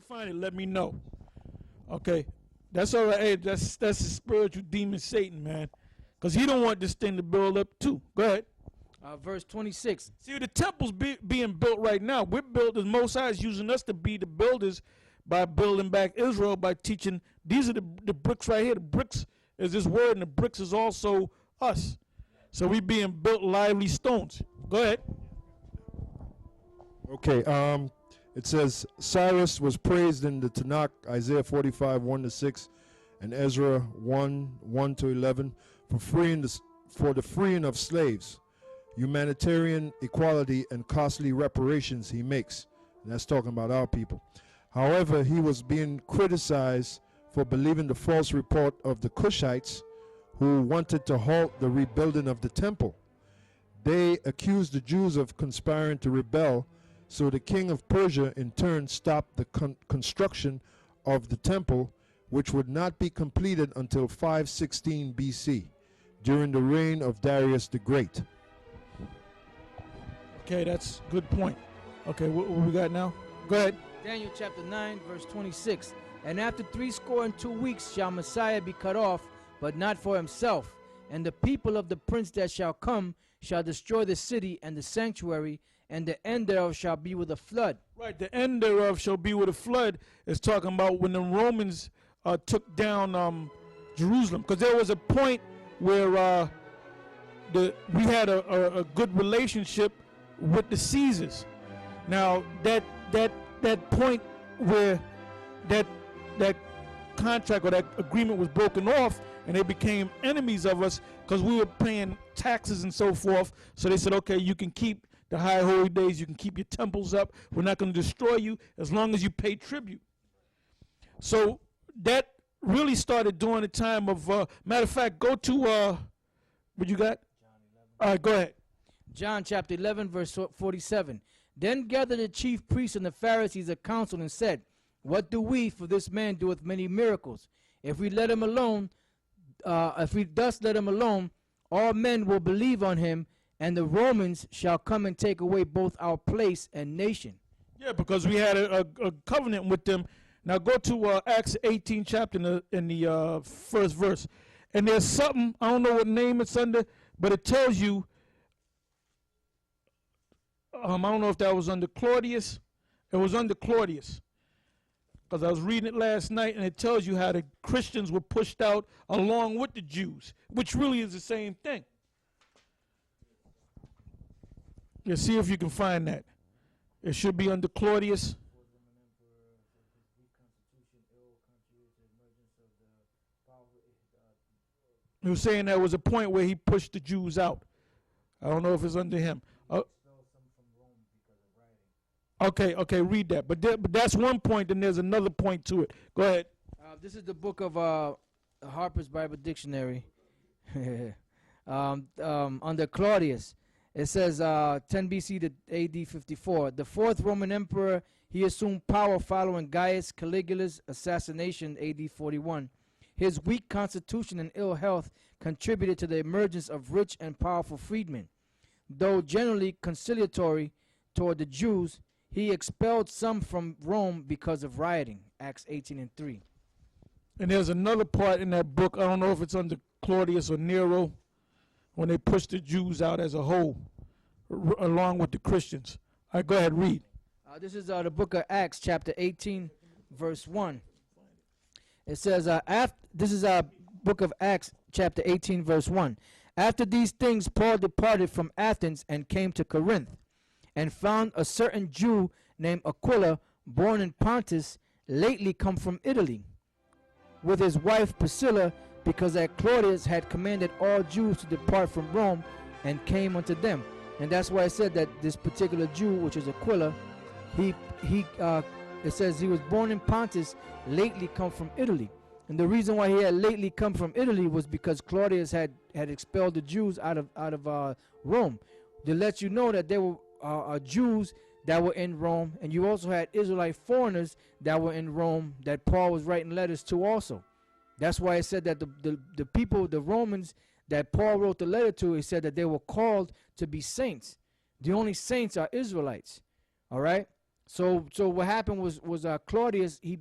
find it, let me know. Okay, that's all right. Hey, that's the spiritual demon Satan, man, because he don't want this thing to build up too. Go ahead. Verse 26. See, the temple's being built right now. We're builders. Most High is using us to be the builders by building back Israel, by teaching. These are the bricks right here. The bricks is this word, and the bricks is also us. So we being built lively stones. Go ahead. Okay, it says Cyrus was praised in the Tanakh, Isaiah 45, 1-6, and Ezra 1, 1-11, for the freeing of slaves, humanitarian equality, and costly reparations he makes. And that's talking about our people. However, he was being criticized for believing the false report of the Cushites, who wanted to halt the rebuilding of the temple. They accused the Jews of conspiring to rebel, so the king of Persia in turn stopped the construction of the temple, which would not be completed until 516 BC, during the reign of Darius the Great. Okay, that's a good point. Okay, what we got now? Go ahead. Daniel chapter 9, verse 26. And after 62 weeks shall Messiah be cut off, but not for himself. And the people of the prince that shall come shall destroy the city and the sanctuary, and the end thereof shall be with a flood. Right, the end thereof shall be with a flood is talking about when the Romans took down Jerusalem. Because there was a point where we had a good relationship with the Caesars. Now that point where that contract or that agreement was broken off, and they became enemies of us because we were paying taxes and so forth. So they said, okay, you can keep the high holy days, you can keep your temples up, we're not going to destroy you as long as you pay tribute. So that really started during the time of, matter of fact, go to, what you got? All right, go ahead. John chapter 11, verse 47. Then gathered the chief priests and the Pharisees a council and said, what do we, for this man doeth many miracles? If we let him alone, if we thus let him alone, all men will believe on him, and the Romans shall come and take away both our place and nation. Yeah, because we had a covenant with them. Now go to Acts 18 chapter in the first verse. And there's something, I don't know what name it's under, but it tells you, I don't know if that was under Claudius. It was under Claudius. Because I was reading it last night, and it tells you how the Christians were pushed out along with the Jews, which really is the same thing. Yeah, see if you can find that. It should be under Claudius. He was saying there was a point where he pushed the Jews out. I don't know if it's under him. Okay, read that. But that's one point, and there's another point to it. Go ahead. This is the book of Harper's Bible Dictionary. Under Claudius, it says 10 BC to AD 54. The fourth Roman emperor, he assumed power following Gaius Caligula's assassination AD 41. His weak constitution and ill health contributed to the emergence of rich and powerful freedmen. Though generally conciliatory toward the Jews, he expelled some from Rome because of rioting, Acts 18:3. And there's another part in that book, I don't know if it's under Claudius or Nero, when they pushed the Jews out as a whole, along with the Christians. All right, go ahead, read. This is the book of Acts, chapter 18, verse 1. It says, this is our book of Acts, chapter 18, verse 1. After these things, Paul departed from Athens and came to Corinth, and found a certain Jew named Aquila, born in Pontus, lately come from Italy, with his wife Priscilla, because that Claudius had commanded all Jews to depart from Rome, and came unto them. And that's why I said that this particular Jew, which is Aquila, it says he was born in Pontus, lately come from Italy. And the reason why he had lately come from Italy was because Claudius had expelled the Jews out of Rome. To let you know that there were Jews that were in Rome, and you also had Israelite foreigners that were in Rome that Paul was writing letters to also. That's why it said that the people, the Romans that Paul wrote the letter to, he said that they were called to be saints. The only saints are Israelites. All right? So what happened was Claudius he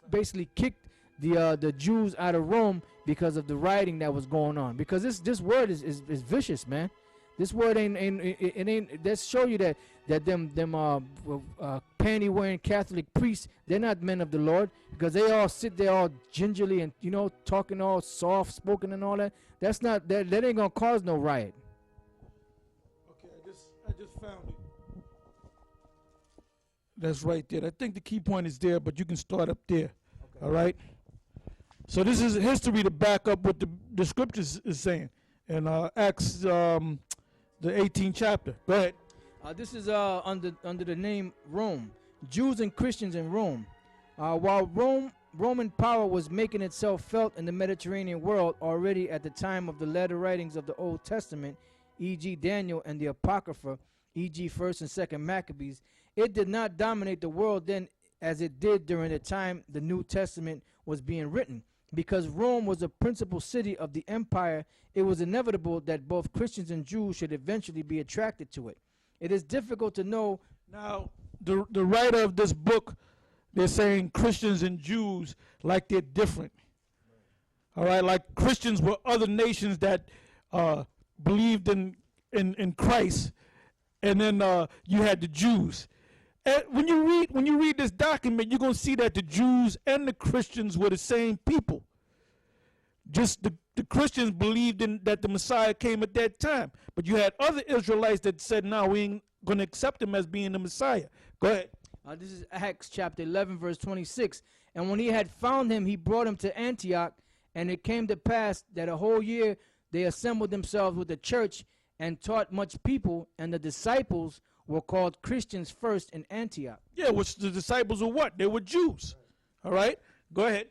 basically kicked the Jews out of Rome because of the rioting that was going on. Because this word is vicious, man. This word ain't. Let's show you that them panty wearing Catholic priests, they're not men of the Lord, because they all sit there all gingerly and talking all soft spoken and all that. That's not that ain't gonna cause no riot. Okay, I just found it. That's right there. I think the key point is there, but you can start up there. Okay. All right. So this is history to back up what the scriptures is saying in Acts, the 18th chapter. Go ahead. This is under the name Rome. Jews and Christians in Rome. While Roman power was making itself felt in the Mediterranean world already at the time of the latter writings of the Old Testament, e.g. Daniel and the Apocrypha, e.g. 1st and 2nd Maccabees, it did not dominate the world then as it did during the time the New Testament was being written. Because Rome was the principal city of the empire, it was inevitable that both Christians and Jews should eventually be attracted to it. It is difficult to know. Now, the writer of this book, they're saying Christians and Jews like they're different. All right, like Christians were other nations that believed in Christ, and then you had the Jews. And when you read this document, you're going to see that the Jews and the Christians were the same people. Just the Christians believed that the Messiah came at that time. But you had other Israelites that said, no, we ain't going to accept him as being the Messiah. Go ahead. This is Acts chapter 11, verse 26. And when he had found him, he brought him to Antioch. And it came to pass that a whole year they assembled themselves with the church and taught much people, and the disciples were called Christians first in Antioch. Yeah, which the disciples were what? They were Jews. All right, go ahead.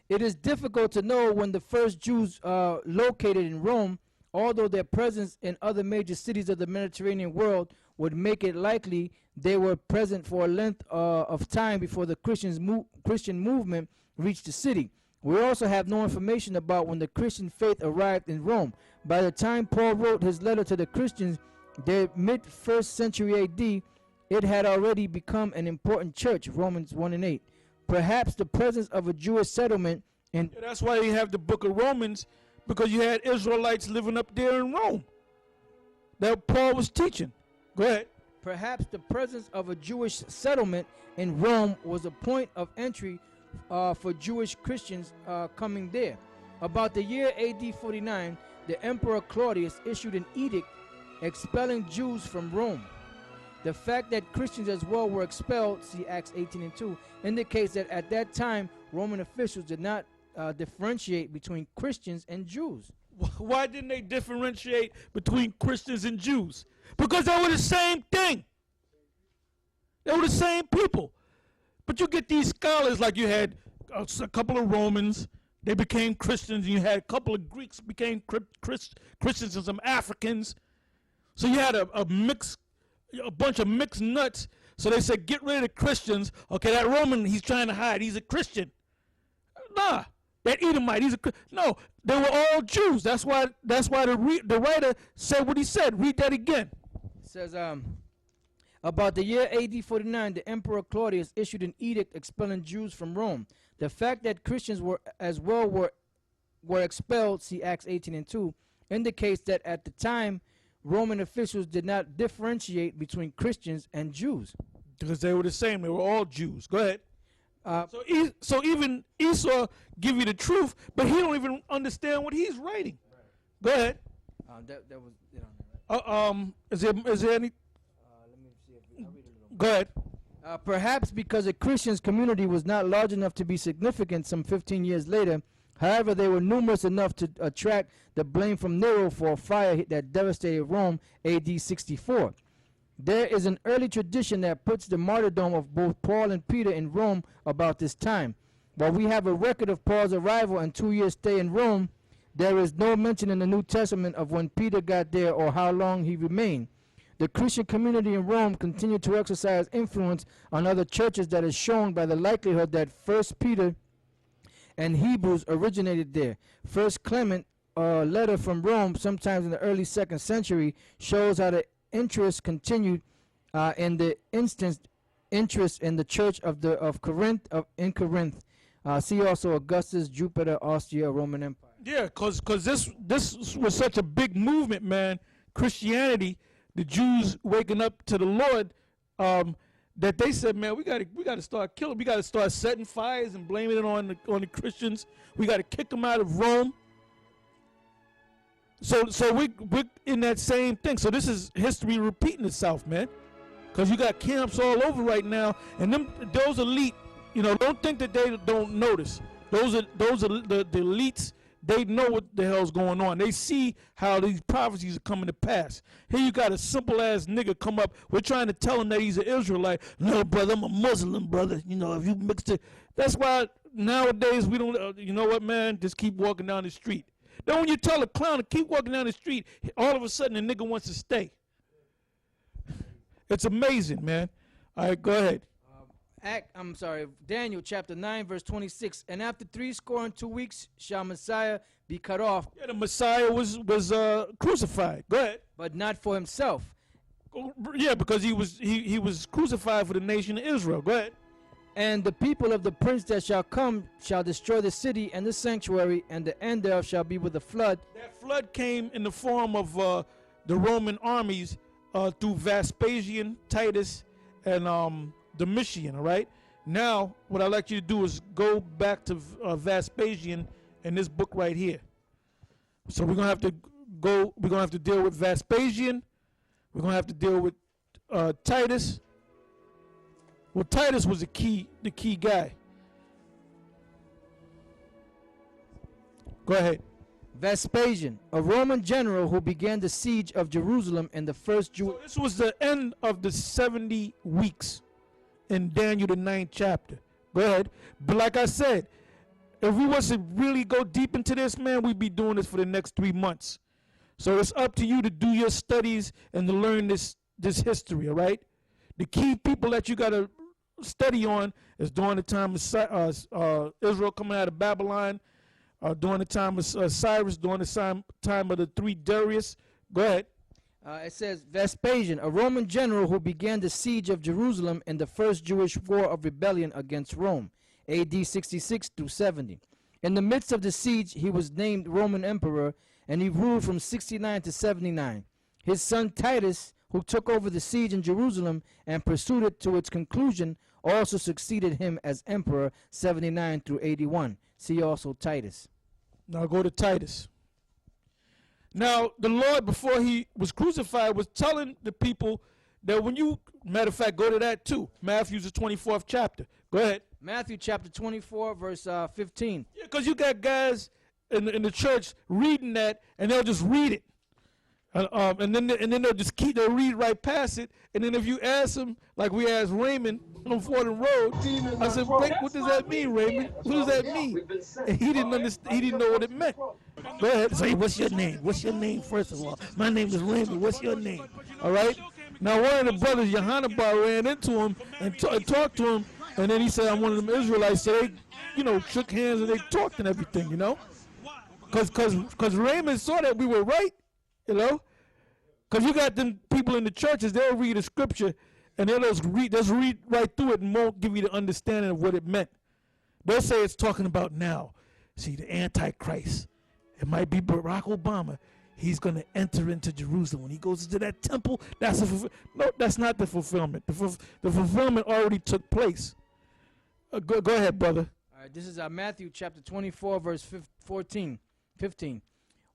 It is difficult to know when the first Jews located in Rome, although their presence in other major cities of the Mediterranean world would make it likely they were present for a length of time before the Christian movement reached the city. We also have no information about when the Christian faith arrived in Rome. By the time Paul wrote his letter to the Christians, the mid-1st century AD, it had already become an important church, Romans 1 and 8. Perhaps the presence of a Jewish settlement in... Yeah, that's why you have the book of Romans, because you had Israelites living up there in Rome that Paul was teaching. Go ahead. Perhaps the presence of a Jewish settlement in Rome was a point of entry for Jewish Christians coming there. About the year AD 49, the Emperor Claudius issued an edict expelling Jews from Rome. The fact that Christians as well were expelled, see Acts 18 and 2, indicates that at that time, Roman officials did not differentiate between Christians and Jews. Why didn't they differentiate between Christians and Jews? Because they were the same thing. They were the same people. But you get these scholars, like you had a couple of Romans, they became Christians, and you had a couple of Greeks became Christians and some Africans. So you had a bunch of mixed nuts. So they said, get rid of the Christians. Okay, that Roman, he's trying to hide. He's a Christian. Nah, that Edomite, he's a Christian. No, they were all Jews. That's why the writer said what he said. Read that again. It says, about the year AD 49, the Emperor Claudius issued an edict expelling Jews from Rome. The fact that Christians were expelled, see Acts 18 and 2, indicates that at the time, Roman officials did not differentiate between Christians and Jews. Because they were the same. They were all Jews. Go ahead. So even Esau give you the truth, but he don't even understand what he's writing. Right. Go ahead. That was it on there, right? Is there any? Let me see if I'll read it. Go ahead. Perhaps because the Christians' community was not large enough to be significant some 15 years later, however, they were numerous enough to attract the blame from Nero for a fire that devastated Rome AD 64. There is an early tradition that puts the martyrdom of both Paul and Peter in Rome about this time. While we have a record of Paul's arrival and 2 years stay in Rome, there is no mention in the New Testament of when Peter got there or how long he remained. The Christian community in Rome continued to exercise influence on other churches that is shown by the likelihood that 1 Peter and Hebrews originated there. 1 Clement, a letter from Rome, sometimes in the early 2nd century, shows how the interest continued in the instance interest in the church of Corinth in Corinth. See also Augustus, Jupiter, Austria, Roman Empire. Yeah, cause this was such a big movement, man. Christianity, the Jews waking up to the Lord, that they said, man, we gotta start killing. We gotta start setting fires and blaming it on the Christians. We gotta kick them out of Rome. So we're in that same thing. So this is history repeating itself, man. Cause you got camps all over right now, and those elite, don't think that they don't notice. Those are the elites. They know what the hell's going on. They see how these prophecies are coming to pass. Here you got a simple ass nigga come up. We're trying to tell him that he's an Israelite. No, brother, I'm a Muslim, brother. If you mix it. That's why nowadays we don't, you know what, man? Just keep walking down the street. Then when you tell a clown to keep walking down the street, all of a sudden the nigga wants to stay. It's amazing, man. All right, go ahead. Daniel chapter 9 verse 26. And after 62 weeks shall Messiah be cut off. Yeah, the Messiah was crucified. Go ahead. But not for himself. Yeah, because he was crucified for the nation of Israel. Go ahead. And the people of the prince that shall come shall destroy the city and the sanctuary, and the end thereof shall be with a flood. That flood came in the form of the Roman armies through Vespasian, Titus, and Domitian. All right. Now, what I'd like you to do is go back to Vespasian in this book right here. So we're gonna have to go. We're gonna have to deal with Vespasian. We're gonna have to deal with Titus. Well, Titus was the key guy. Go ahead. Vespasian, a Roman general who began the siege of Jerusalem in the first Jew. So this was the end of the 70 weeks in Daniel the 9th chapter. Go ahead. But like I said, if we was to really go deep into this, man, we'd be doing this for the next 3 months. So it's up to you to do your studies and to learn this history, all right? The key people that you got to study on is during the time of Israel coming out of Babylon, during the time of Cyrus, during the time of the 3 Darius. Go ahead. It says, Vespasian, a Roman general who began the siege of Jerusalem in the first Jewish war of rebellion against Rome, AD 66 through 70. In the midst of the siege, he was named Roman emperor, and he ruled from 69 to 79. His son Titus, who took over the siege in Jerusalem and pursued it to its conclusion, also succeeded him as emperor 79 through 81. See also Titus. Now go to Titus. Now the Lord, before he was crucified, was telling the people that when you, matter of fact, go to that too. Matthew's the 24th chapter. Go ahead. Matthew chapter 24 verse 15. Yeah, because you got guys in the church reading that, and they'll just read it. And then they'll read right past it, and then if you ask them, like we asked Raymond on Fordham Road, I said, what does that mean, Raymond? What does that mean? And he didn't understand. He didn't know what it meant. Go ahead. Say, what's your name? What's your name, first of all? My name is Raymond. What's your name? All right. Now one of the brothers, Yohannabar, ran into him and talked to him, and then he said, I'm one of them Israelites. So they, shook hands and they talked and everything, because Raymond saw that we were right. Because you got them people in the churches, they'll read a scripture and they'll just read right through it and won't give you the understanding of what it meant. They'll say it's talking about now. See, the Antichrist. It might be Barack Obama. He's going to enter into Jerusalem. When he goes into that temple, no, that's not the fulfillment. The fulfillment already took place. Go ahead, brother. All right, this is Matthew chapter 24, verse 15.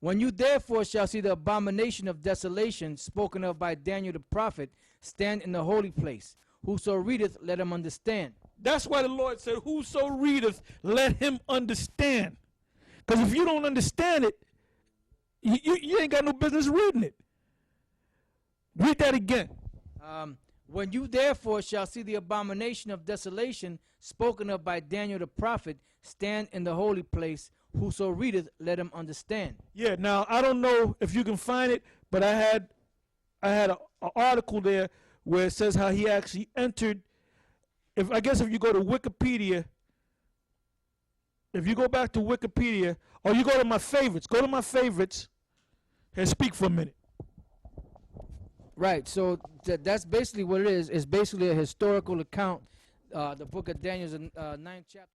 When you therefore shall see the abomination of desolation spoken of by Daniel the prophet stand in the holy place, whoso readeth, let him understand. That's why the Lord said, whoso readeth, let him understand. Because if you don't understand it, you ain't got no business reading it. Read that again. When you therefore shall see the abomination of desolation spoken of by Daniel the prophet stand in the holy place, whoso readeth, let him understand. Yeah, now I don't know if you can find it, but I had an article there where it says how he actually entered. I guess if you go to Wikipedia, if you go back to Wikipedia, or you go to my favorites, and speak for a minute. Right. So that's basically what it is. It's basically a historical account. The book of Daniel is a ninth chapter.